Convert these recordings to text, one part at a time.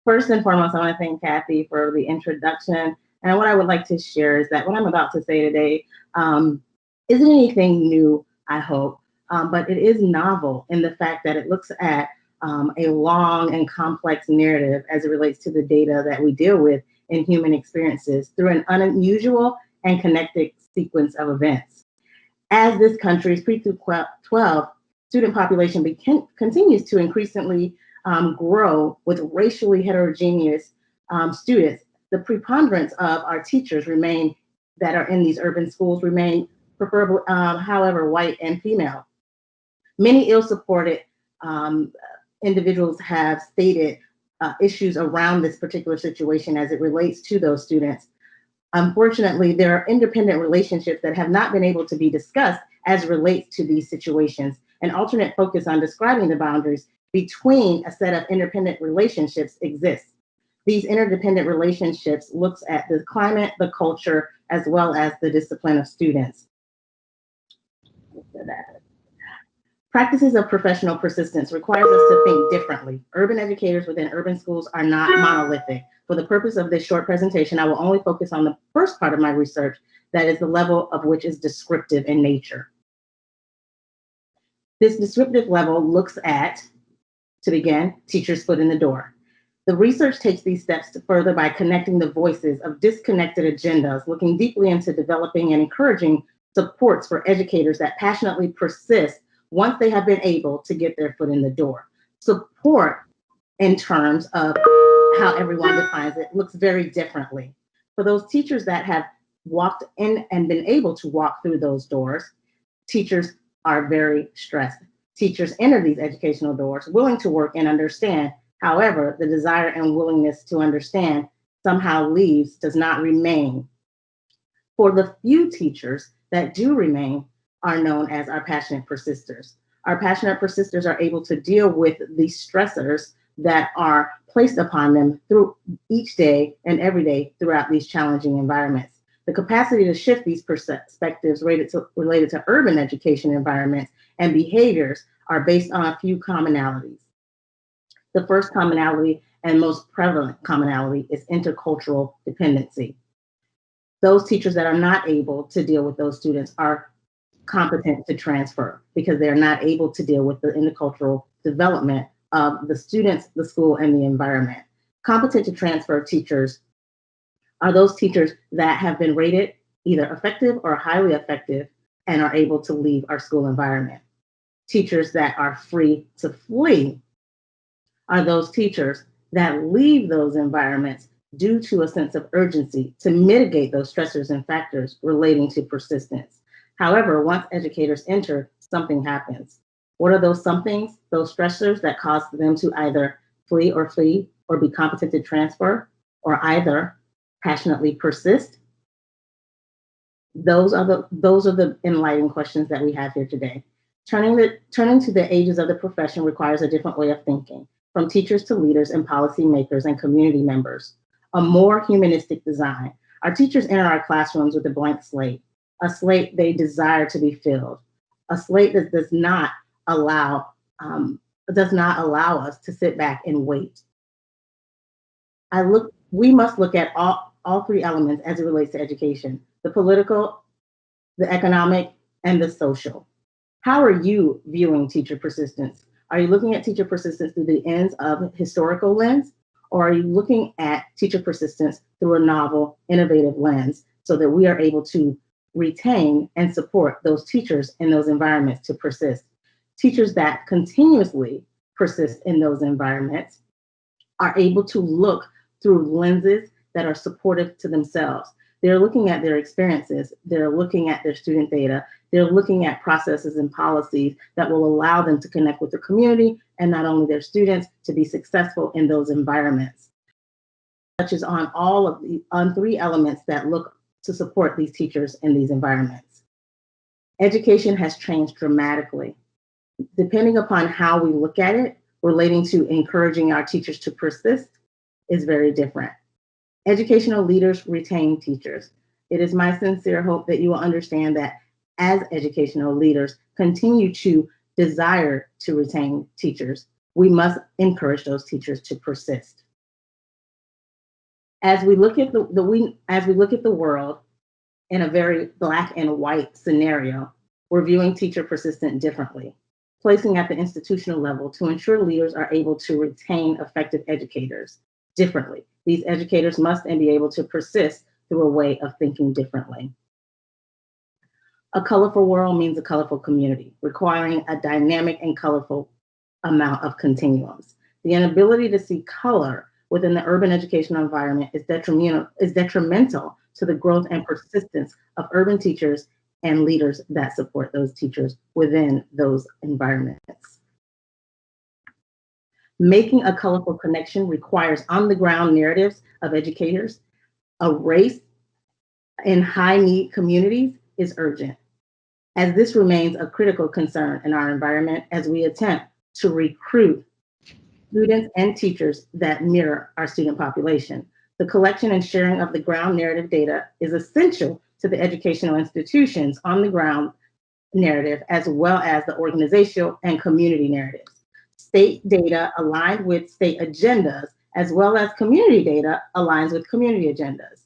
First and foremost, I want to thank Kathy for the introduction. And what I would like to share is that what I'm about to say today isn't anything new, I hope, but it is novel in the fact that it looks at a long and complex narrative as it relates to the data that we deal with in human experiences through an unusual and connected sequence of events. As this country's pre through 12 student population continues to increasingly grow with racially heterogeneous students, the preponderance of our teachers remain that are in these urban schools remain preferably, however, white and female. Many ill-supported individuals have stated issues around this particular situation as it relates to those students. Unfortunately, there are independent relationships that have not been able to be discussed as relates to these situations. An alternate focus on describing the boundaries between a set of independent relationships exists. These interdependent relationships looks at the climate, the culture, as well as the discipline of students. Practices of professional persistence requires us to think differently. Urban educators within urban schools are not monolithic. For the purpose of this short presentation, I will only focus on the first part of my research, that is the level of which is descriptive in nature. This descriptive level looks at, to begin, teachers' foot in the door. The research takes these steps further by connecting the voices of disconnected agendas, looking deeply into developing and encouraging supports for educators that passionately persist once they have been able to get their foot in the door. Support, in terms of how everyone defines it, looks very differently. For those teachers that have walked in and been able to walk through those doors, teachers are very stressed. Teachers enter these educational doors willing to work and understand. However, the desire and willingness to understand somehow leaves, does not remain. For the few teachers that do remain are known as our passionate persisters. Our passionate persisters are able to deal with the stressors that are placed upon them through each day and every day throughout these challenging environments. The capacity to shift these perspectives related to urban education environments and behaviors are based on a few commonalities. The first commonality and most prevalent commonality is intercultural dependency. Those teachers that are not able to deal with those students are competent to transfer because they are not able to deal with the intercultural development of the students, the school, and the environment. Competent to transfer teachers are those teachers that have been rated either effective or highly effective and are able to leave our school environment. Teachers that are free to flee are those teachers that leave those environments due to a sense of urgency to mitigate those stressors and factors relating to persistence. However, once educators enter, something happens. What are those somethings, those stressors that cause them to either flee or be competent to transfer, or either passionately persist? Those are the enlightening questions that we have here today. Turning to the ages of the profession requires a different way of thinking, from teachers to leaders and policymakers and community members. A more humanistic design. Our teachers enter our classrooms with a blank slate, a slate they desire to be filled, a slate that does not allow us to sit back and wait. We must look at all three elements as it relates to education: the political, the economic, and the social. How are you viewing teacher persistence? Are you looking at teacher persistence through the ends of historical lens, or are you looking at teacher persistence through a novel, innovative lens so that we are able to retain and support those teachers in those environments to persist? Teachers that continuously persist in those environments are able to look through lenses that are supportive to themselves. They're looking at their experiences, they're looking at their student data, they're looking at processes and policies that will allow them to connect with the community and not only their students to be successful in those environments. Touches on on three elements that look to support these teachers in these environments. Education has changed dramatically. Depending upon how we look at it, relating to encouraging our teachers to persist is very different. Educational leaders retain teachers. It is my sincere hope that you will understand that as educational leaders continue to desire to retain teachers, we must encourage those teachers to persist. As we look at the world in a very black and white scenario, we're viewing teacher persistence differently, placing at the institutional level to ensure leaders are able to retain effective educators differently. These educators must and be able to persist through a way of thinking differently. A colorful world means a colorful community, requiring a dynamic and colorful amount of continuums. The inability to see color within the urban educational environment is detrimental to the growth and persistence of urban teachers and leaders that support those teachers within those environments. Making a colorful connection requires on-the-ground narratives of educators. A race in high-need communities is urgent, as this remains a critical concern in our environment as we attempt to recruit students and teachers that mirror our student population. The collection and sharing of the ground narrative data is essential to the educational institutions on the ground narrative, as well as the organizational and community narratives. State data aligned with state agendas, as well as community data aligns with community agendas.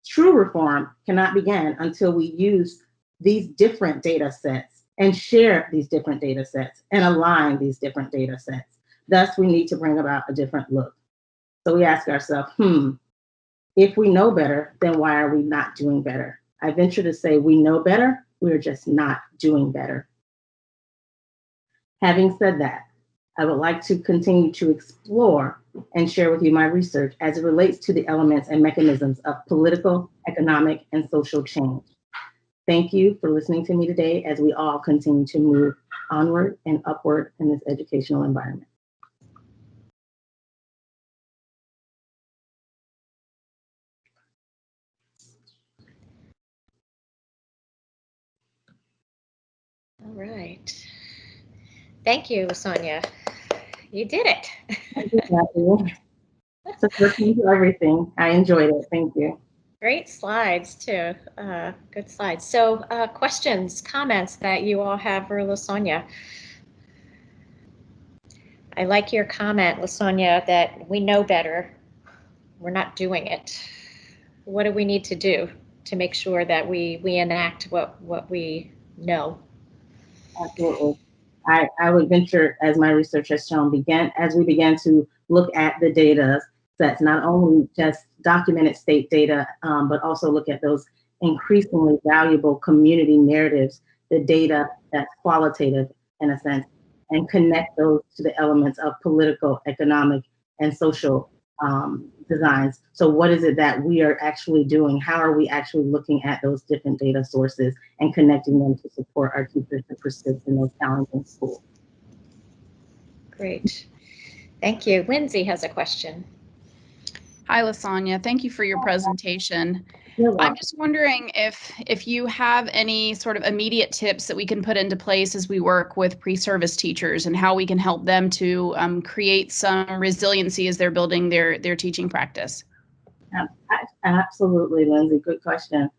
True reform cannot begin until we use these different data sets and share these different data sets and align these different data sets. Thus, we need to bring about a different look. So we ask ourselves, if we know better, then why are we not doing better? I venture to say we know better, we're just not doing better. Having said that, I would like to continue to explore and share with you my research as it relates to the elements and mechanisms of political, economic, and social change. Thank you for listening to me today as we all continue to move onward and upward in this educational environment. All right. Thank you, LaSonya. You did it. So listening to everything, I enjoyed it. Thank you. Great slides too. Good slides. So questions, comments that you all have for LaSonya? I like your comment, LaSonya, that we know better. We're not doing it. What do we need to do to make sure that we enact what we know? Absolutely. I would venture, as my research has shown, as we began to look at the data sets, not only just documented state data, but also look at those increasingly valuable community narratives, the data that's qualitative in a sense, and connect those to the elements of political, economic, and social designs. So what is it that we are actually doing? How are we actually looking at those different data sources and connecting them to support our teachers to persist in those challenging schools? Great. Thank you. Lindsay has a question. Hi, LaSonya. Thank you for your presentation. I'm just wondering if you have any sort of immediate tips that we can put into place as we work with pre-service teachers and how we can help them to create some resiliency as they're building their teaching practice. Absolutely, Lindsay. Good question.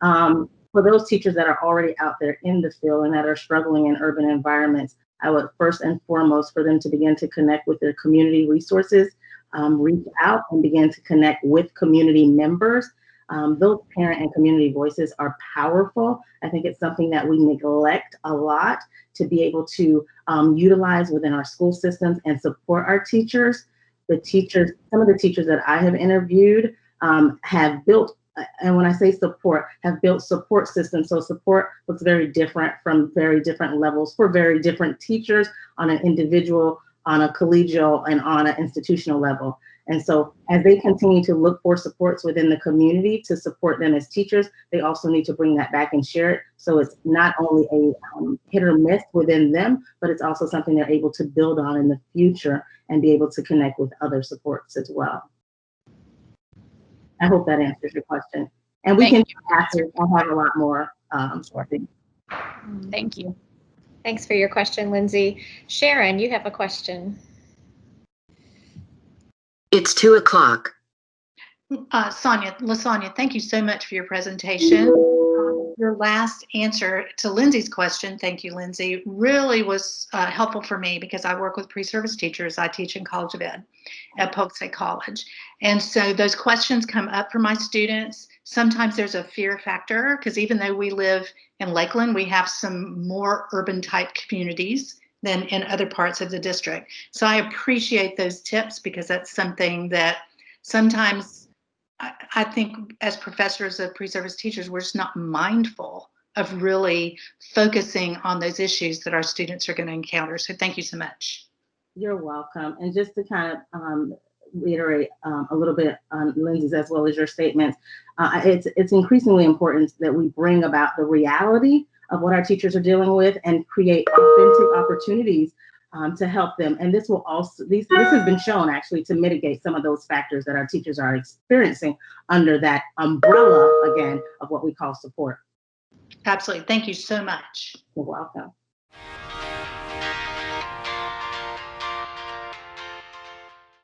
For those teachers that are already out there in the field and that are struggling in urban environments, I would first and foremost for them to begin to connect with their community resources, reach out and begin to connect with community members. Those parent and community voices are powerful. I think it's something that we neglect a lot to be able to utilize within our school systems and support our teachers. Some of the teachers that I have interviewed have built, and when I say support, have built support systems. So support looks very different from very different levels for very different teachers on an individual, on a collegial, and on an institutional level. And so as they continue to look for supports within the community to support them as teachers, they also need to bring that back and share it. So it's not only a hit or miss within them, but it's also something they're able to build on in the future and be able to connect with other supports as well. I hope that answers your question. And we can answer, I'll have a lot more. Thank you. Thanks for your question, Lindsay. Sharon, you have a question. It's 2 o'clock. LaSonya, thank you so much for your presentation. your last answer to Lindsay's question, thank you, Lindsay, really was helpful for me because I work with pre-service teachers. I teach in College of Ed at Polk State College. And so those questions come up for my students. Sometimes there's a fear factor because even though we live in Lakeland, we have some more urban type communities than in other parts of the district. So I appreciate those tips because that's something that sometimes I think as professors of pre-service teachers, we're just not mindful of really focusing on those issues that our students are going to encounter. So thank you so much. You're welcome. And just to kind of reiterate a little bit on Lindsay's as well as your statements, it's increasingly important that we bring about the reality of what our teachers are dealing with and create authentic opportunities to help them. And this will also, this has been shown actually to mitigate some of those factors that our teachers are experiencing under that umbrella, again, of what we call support. Absolutely. Thank you so much. You're welcome.